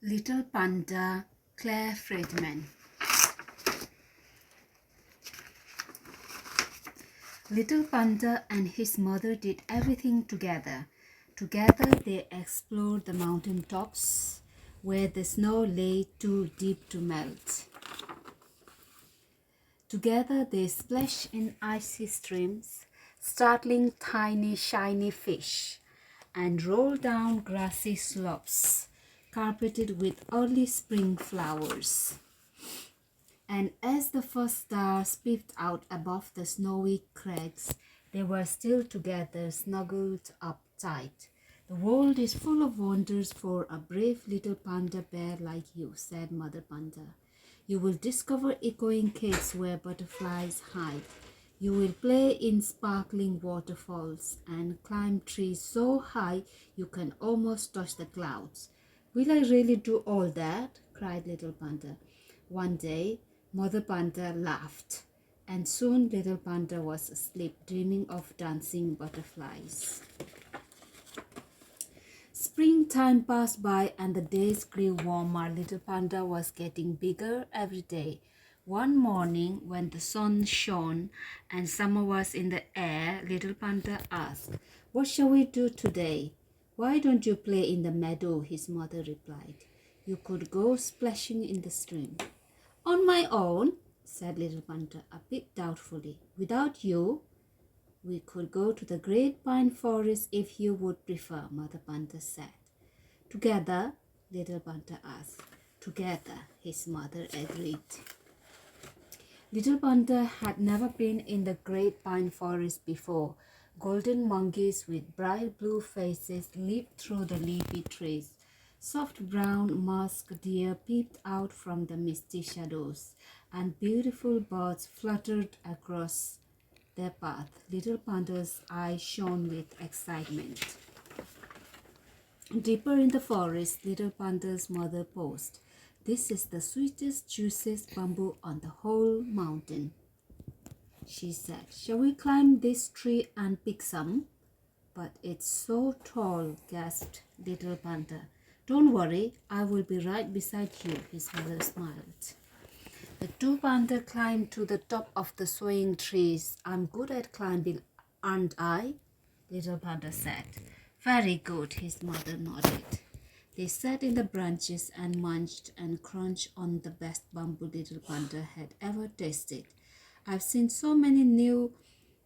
Little Panda, Claire Friedman. Little Panda and his mother did everything together. Together they explored the mountain tops where the snow lay too deep to melt. Together they splashed in icy streams, startling tiny shiny fish, and rolled down grassy slopes carpeted with early spring flowers. And as the first stars peeped out above the snowy crags, they were still together, snuggled up tight. The world is full of wonders for a brave little panda bear like you, said Mother Panda. You will discover echoing caves where butterflies hide. You will play in sparkling waterfalls and climb trees so high you can almost touch the clouds. Will I really do all that? Cried Little Panda. One day, Mother Panda laughed, and soon Little Panda was asleep, dreaming of dancing butterflies. Springtime passed by and the days grew warmer. Little Panda was getting bigger every day. One morning, when the sun shone and summer was in the air, Little Panda asked, "What shall we do today?" "Why don't you play in the meadow?" his mother replied. "You could go splashing in the stream." "On my own," said Little Panda, a bit doubtfully. "Without you?" "We could go to the great pine forest if you would prefer," Mother Panda said. "Together?" Little Panda asked. "Together," his mother agreed. Little Panda had never been in the great pine forest before. Golden monkeys with bright blue faces leaped through the leafy trees. Soft brown musk deer peeped out from the misty shadows, and beautiful birds fluttered across their path. Little Panda's eyes shone with excitement. Deeper in the forest, Little Panda's mother paused. "This is the sweetest, juiciest bamboo on the whole mountain," she said. "Shall we climb this tree and pick some?" "But it's so tall," gasped Little Panda. "Don't worry, I will be right beside you," his mother smiled. The two pandas climbed to the top of the swaying trees. "I'm good at climbing, aren't I?" Little Panda said. "Very good," his mother nodded. They sat in the branches and munched and crunched on the best bamboo Little Panda had ever tasted. "I've seen so many new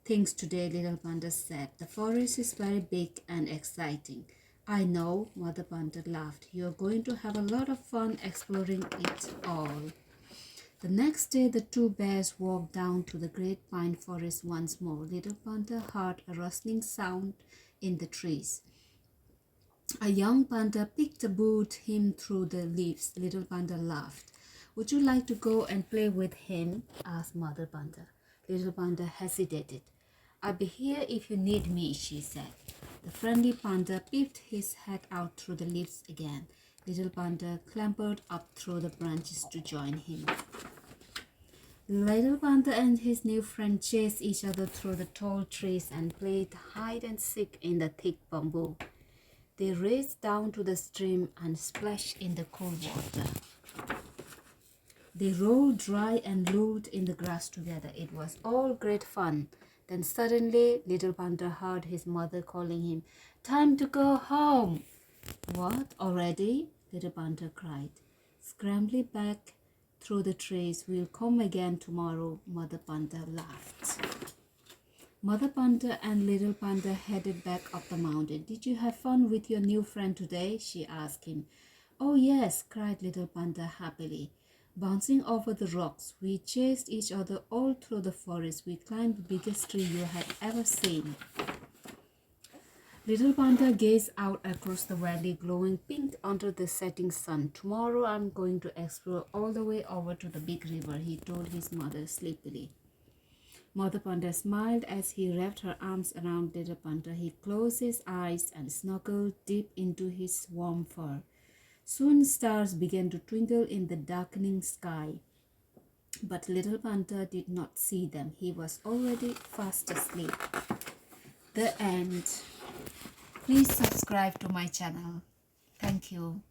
things today," Little Panda said. "The forest is very big and exciting." "I know," Mother Panda laughed. "You're going to have a lot of fun exploring it all." The next day, the two bears walked down to the great pine forest once more. Little Panda heard a rustling sound in the trees. A young panda peekabooed him through the leaves. Little Panda laughed. "Would you like to go and play with him?" asked Mother Panda. Little Panda hesitated. "I'll be here if you need me," she said. The friendly panda peeped his head out through the leaves again. Little Panda clambered up through the branches to join him. Little Panda and his new friend chased each other through the tall trees and played hide and seek in the thick bamboo. They raced down to the stream and splashed in the cool water. They rolled dry and rolled in the grass together. It was all great fun. Then suddenly, Little Panda heard his mother calling him. "Time to go home." "What, already?" Little Panda cried. Scrambling back through the trees, "We'll come again tomorrow," Mother Panda laughed. Mother Panda and Little Panda headed back up the mountain. "Did you have fun with your new friend today?" she asked him. "Oh yes," cried Little Panda happily. Bouncing over the rocks, we chased each other all through the forest. We climbed the biggest tree you had ever seen. Little Panda gazed out across the valley, glowing pink under the setting sun. "Tomorrow I'm going to explore all the way over to the big river," he told his mother sleepily. Mother Panda smiled as he wrapped her arms around Little Panda. He closed his eyes and snuggled deep into his warm fur. Soon stars began to twinkle in the darkening sky. But Little Panda did not see them. He was already fast asleep. The end. Please subscribe to my channel. Thank you.